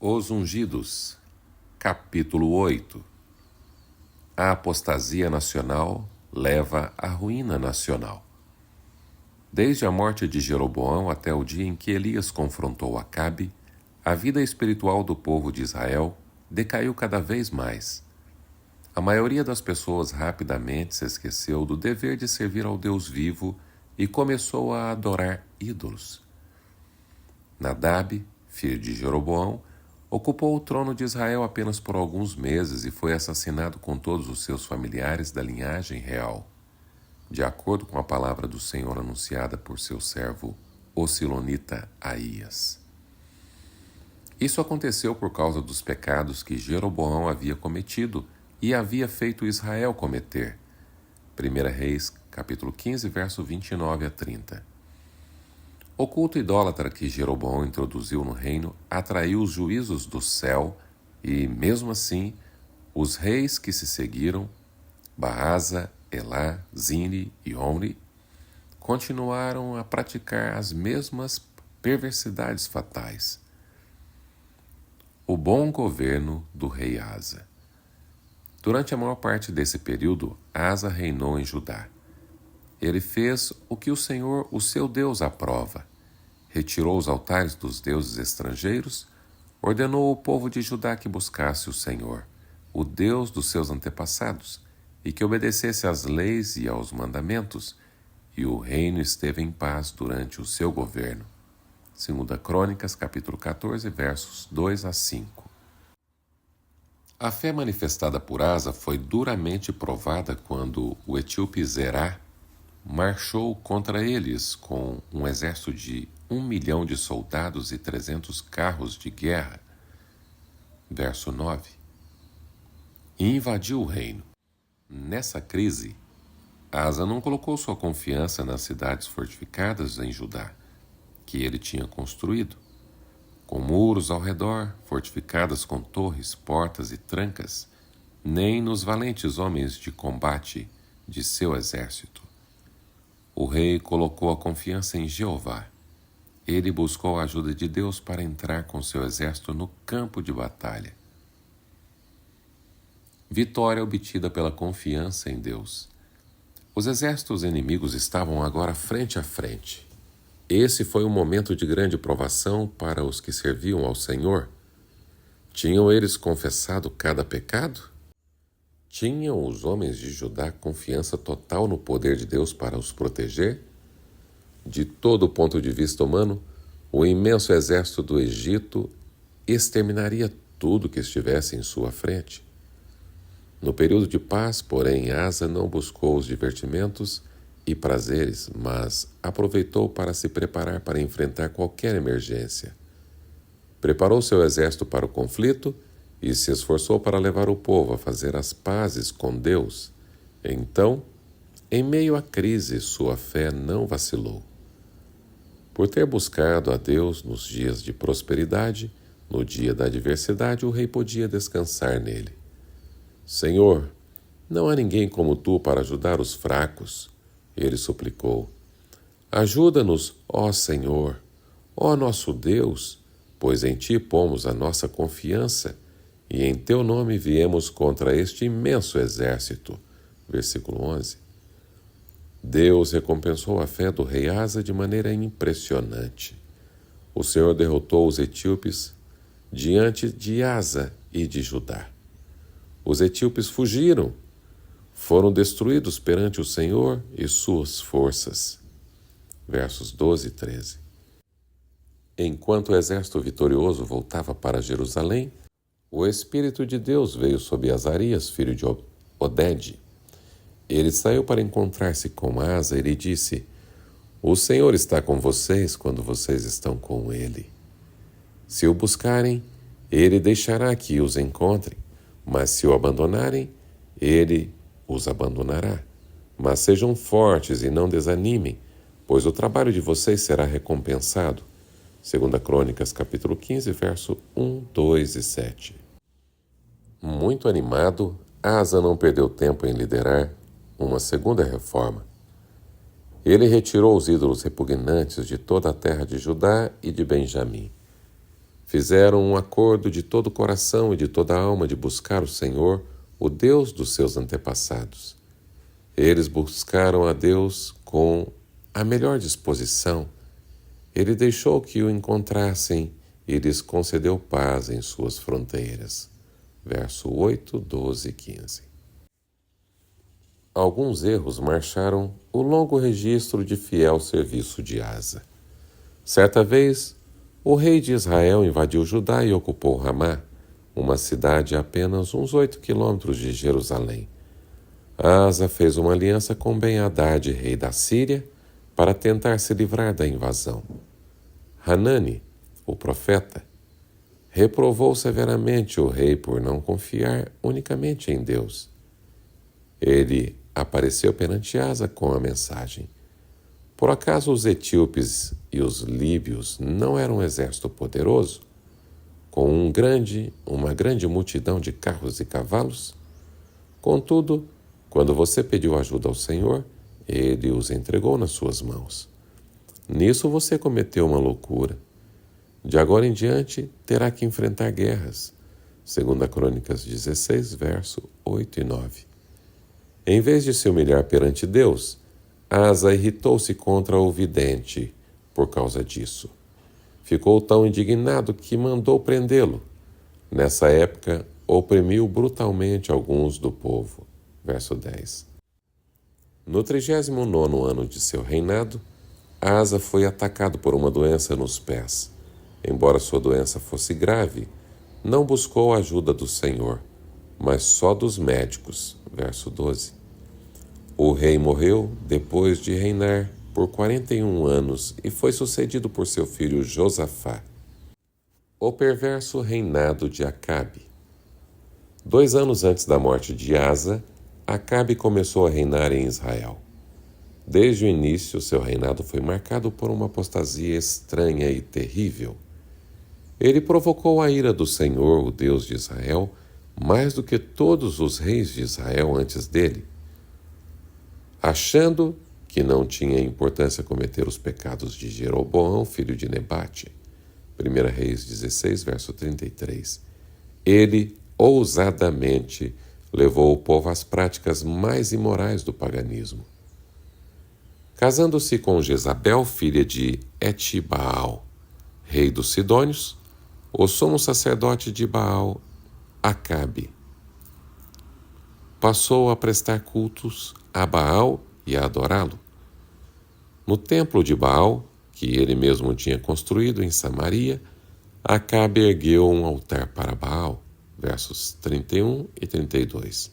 Os Ungidos, capítulo 8. A apostasia nacional leva à ruína nacional. Desde a morte de Jeroboão até o dia em que Elias confrontou Acabe, a vida espiritual do povo de Israel decaiu cada vez mais. A maioria das pessoas rapidamente se esqueceu do dever de servir ao Deus vivo e começou a adorar ídolos. Nadab, filho de Jeroboão, ocupou o trono de Israel apenas por alguns meses e foi assassinado com todos os seus familiares da linhagem real, de acordo com a palavra do Senhor anunciada por seu servo, o silonita Aías. Isso aconteceu por causa dos pecados que Jeroboão havia cometido e havia feito Israel cometer. 1 Reis, capítulo 15, verso 29 a 30. O culto idólatra que Jeroboão introduziu no reino atraiu os juízos do céu e, mesmo assim, os reis que se seguiram, Baasa, Elá, Zimri e Omri, continuaram a praticar as mesmas perversidades fatais. O bom governo do rei Asa. Durante a maior parte desse período, Asa reinou em Judá. Ele fez o que o Senhor, o seu Deus, aprova. Retirou os altares dos deuses estrangeiros, ordenou ao povo de Judá que buscasse o Senhor, o Deus dos seus antepassados, e que obedecesse às leis e aos mandamentos, e o reino esteve em paz durante o seu governo. 2 Crônicas, capítulo 14, versos 2 a 5. A fé manifestada por Asa foi duramente provada quando o etíope Zerá marchou contra eles com um exército de 1 milhão de soldados e 300 carros de guerra. Verso 9. E invadiu o reino. Nessa crise, Asa não colocou sua confiança nas cidades fortificadas em Judá, que ele tinha construído, com muros ao redor, fortificadas com torres, portas e trancas, nem nos valentes homens de combate de seu exército. O rei colocou a confiança em Jeová. Ele buscou a ajuda de Deus para entrar com seu exército no campo de batalha. Vitória obtida pela confiança em Deus. Os exércitos inimigos estavam agora frente a frente. Esse foi um momento de grande provação para os que serviam ao Senhor. Tinham eles confessado cada pecado? Tinham os homens de Judá confiança total no poder de Deus para os proteger? De todo o ponto de vista humano, o imenso exército do Egito exterminaria tudo que estivesse em sua frente. No período de paz, porém, Asa não buscou os divertimentos e prazeres, mas aproveitou para se preparar para enfrentar qualquer emergência. Preparou seu exército para o conflito e se esforçou para levar o povo a fazer as pazes com Deus. Então, em meio à crise, sua fé não vacilou. Por ter buscado a Deus nos dias de prosperidade, no dia da adversidade, o rei podia descansar nele. Senhor, não há ninguém como tu para ajudar os fracos, ele suplicou. Ajuda-nos, ó Senhor, ó nosso Deus, pois em ti pomos a nossa confiança e em teu nome viemos contra este imenso exército. Versículo 11. Deus recompensou a fé do rei Asa de maneira impressionante. O Senhor derrotou os etíopes diante de Asa e de Judá. Os etíopes fugiram, foram destruídos perante o Senhor e suas forças. Versos 12 e 13. Enquanto o exército vitorioso voltava para Jerusalém, o Espírito de Deus veio sobre Azarias, filho de Oded. Ele saiu para encontrar-se com Asa e lhe disse: O Senhor está com vocês quando vocês estão com ele. Se o buscarem, ele deixará que os encontrem, mas se o abandonarem, ele os abandonará. Mas sejam fortes e não desanimem, pois o trabalho de vocês será recompensado. 2 Crônicas, capítulo 15, verso 1, 2 e 7. Muito animado, Asa não perdeu tempo em liderar uma segunda reforma. Ele retirou os ídolos repugnantes de toda a terra de Judá e de Benjamim. Fizeram um acordo de todo o coração e de toda a alma de buscar o Senhor, o Deus dos seus antepassados. Eles buscaram a Deus com a melhor disposição. Ele deixou que o encontrassem e lhes concedeu paz em suas fronteiras. Verso 8, 12 e 15. Alguns erros marcaram o longo registro de fiel serviço de Asa. Certa vez, o rei de Israel invadiu Judá e ocupou Ramá, uma cidade a apenas uns 8 quilômetros de Jerusalém. Asa fez uma aliança com Ben-Hadad, rei da Síria, para tentar se livrar da invasão. Hanani, o profeta, reprovou severamente o rei por não confiar unicamente em Deus. Ele apareceu perante Asa com a mensagem: por acaso os etíopes e os líbios não eram um exército poderoso, com uma grande multidão de carros e cavalos? Contudo, quando você pediu ajuda ao Senhor, Ele os entregou nas suas mãos. Nisso você cometeu uma loucura. De agora em diante, terá que enfrentar guerras. 2 Crônicas 16, verso 8 e 9. Em vez de se humilhar perante Deus, Asa irritou-se contra o vidente por causa disso. Ficou tão indignado que mandou prendê-lo. Nessa época, oprimiu brutalmente alguns do povo. Verso 10. No 39º ano de seu reinado, Asa foi atacado por uma doença nos pés. Embora sua doença fosse grave, não buscou a ajuda do Senhor, mas só dos médicos. Verso 12. O rei morreu depois de reinar por 41 anos e foi sucedido por seu filho Josafá. O perverso reinado de Acabe. 2 anos antes da morte de Asa, Acabe começou a reinar em Israel. Desde o início, seu reinado foi marcado por uma apostasia estranha e terrível. Ele provocou a ira do Senhor, o Deus de Israel, mais do que todos os reis de Israel antes dele. Achando que não tinha importância cometer os pecados de Jeroboão, filho de Nebate. 1 Reis 16, verso 33. Ele, ousadamente, levou o povo às práticas mais imorais do paganismo. Casando-se com Jezabel, filha de Etibaal, rei dos Sidônios, o sumo sacerdote de Baal, Acabe, passou a prestar cultos a Baal e a adorá-lo. No templo de Baal, que ele mesmo tinha construído em Samaria, Acabe ergueu um altar para Baal. Versos 31 e 32.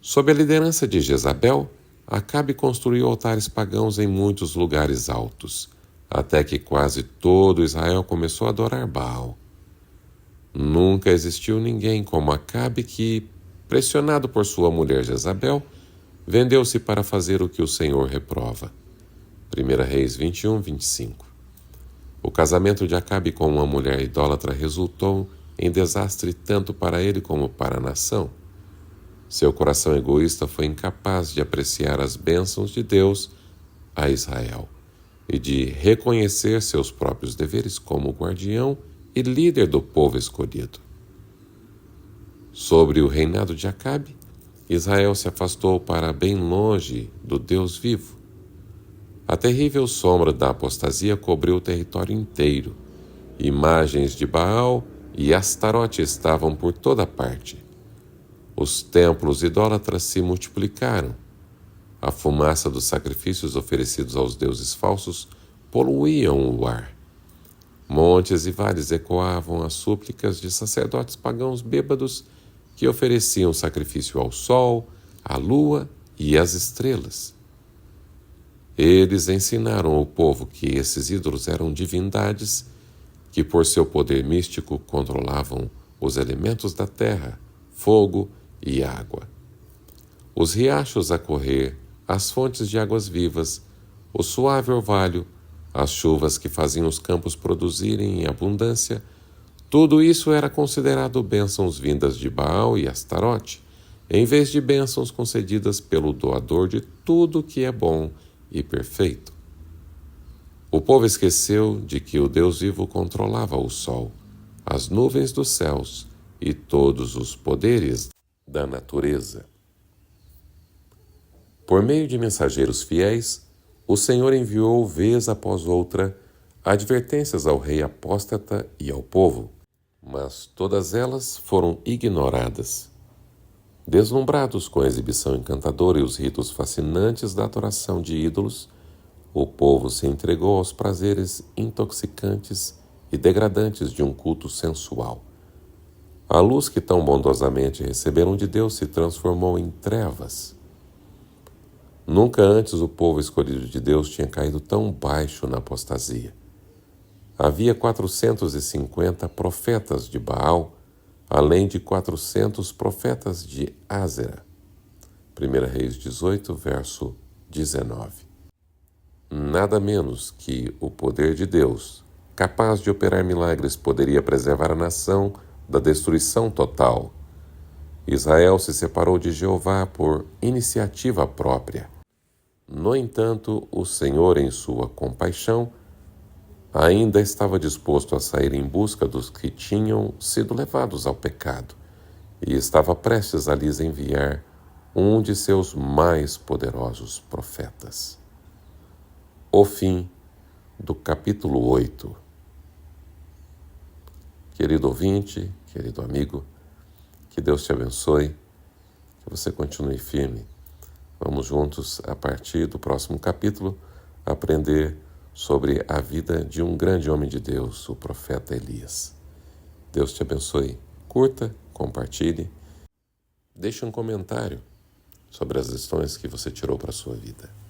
Sob a liderança de Jezabel, Acabe construiu altares pagãos em muitos lugares altos, até que quase todo Israel começou a adorar Baal. Nunca existiu ninguém como Acabe que, pressionado por sua mulher Jezabel, vendeu-se para fazer o que o Senhor reprova. 1 Reis 21, 25. O casamento de Acabe com uma mulher idólatra resultou em desastre tanto para ele como para a nação. Seu coração egoísta foi incapaz de apreciar as bênçãos de Deus a Israel e de reconhecer seus próprios deveres como guardião e líder do povo escolhido. Sobre o reinado de Acabe, Israel se afastou para bem longe do Deus vivo. A terrível sombra da apostasia cobriu o território inteiro. Imagens de Baal e Astarote estavam por toda parte. Os templos idólatras se multiplicaram. A fumaça dos sacrifícios oferecidos aos deuses falsos poluíam o ar. Montes e vales ecoavam as súplicas de sacerdotes pagãos bêbados que ofereciam sacrifício ao sol, à lua e às estrelas. Eles ensinaram ao povo que esses ídolos eram divindades que, por seu poder místico, controlavam os elementos da terra, fogo e água. Os riachos a correr, as fontes de águas vivas, o suave orvalho, as chuvas que faziam os campos produzirem em abundância, tudo isso era considerado bênçãos vindas de Baal e Astarote, em vez de bênçãos concedidas pelo doador de tudo que é bom e perfeito. O povo esqueceu de que o Deus vivo controlava o sol, as nuvens dos céus e todos os poderes da natureza. Por meio de mensageiros fiéis, o Senhor enviou vez após outra advertências ao rei apóstata e ao povo, mas todas elas foram ignoradas. Deslumbrados com a exibição encantadora e os ritos fascinantes da adoração de ídolos, o povo se entregou aos prazeres intoxicantes e degradantes de um culto sensual. A luz que tão bondosamente receberam de Deus se transformou em trevas. Nunca antes o povo escolhido de Deus tinha caído tão baixo na apostasia. Havia 450 profetas de Baal, além de 400 profetas de Ázera. 1 Reis 18, verso 19. Nada menos que o poder de Deus, capaz de operar milagres, poderia preservar a nação da destruição total. Israel se separou de Jeová por iniciativa própria. No entanto, o Senhor, em sua compaixão, ainda estava disposto a sair em busca dos que tinham sido levados ao pecado e estava prestes a lhes enviar um de seus mais poderosos profetas. O fim do capítulo 8. Querido ouvinte, querido amigo, que Deus te abençoe, que você continue firme. Vamos juntos, a partir do próximo capítulo, aprender sobre a vida de um grande homem de Deus, o profeta Elias. Deus te abençoe. Curta, compartilhe, deixe um comentário sobre as lições que você tirou para a sua vida.